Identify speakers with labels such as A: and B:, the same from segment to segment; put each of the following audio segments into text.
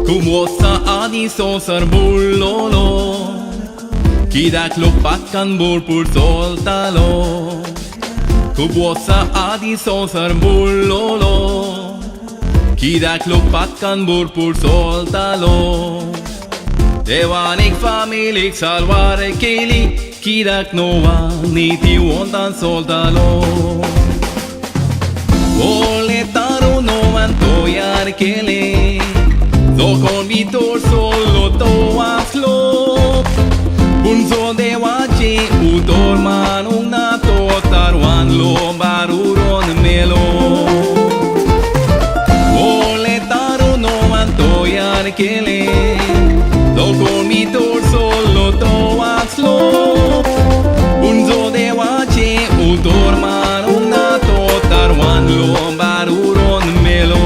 A: Kumusta adi so sarbulolo Kidak lupatkan burpur soltalo Kumusta adi so sarbulolo Kidak lupatkan burpur soltalo Devanik familik salvare keli Kidak nova niti wontan soltalo Ole taru novan toyar kele So convitor solo to aslo Punso de wache utor manung na to tarwan lo baruron melo Ole taru no manto yar kele So convitor solo to aslo Punso de wache utor manung na to tarwan lo baruron melo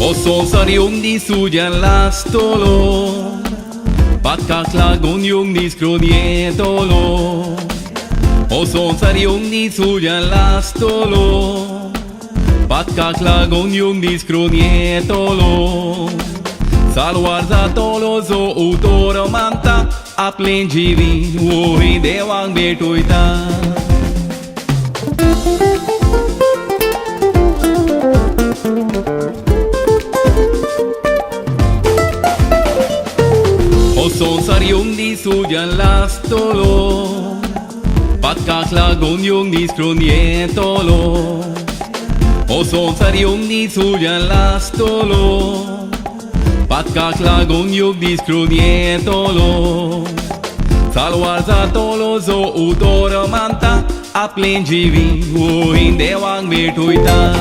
A: O sol sarium di sujan lastolo Patkak lagun yung di skrodietolo O sol sarium di sujan lastolo Patkak lagun yung di skrodietolo Salwarza tolo zo utoro manta Aplen jivi wohi dewang betuita O son sarium di sujan lastolo Patkak lagun yung di skronietolo O son sarium di sujan lastolo Patkak lagun yung di skronietolo Salwarza tolo zo utoro manta Aplen jivi wohin dewang betuita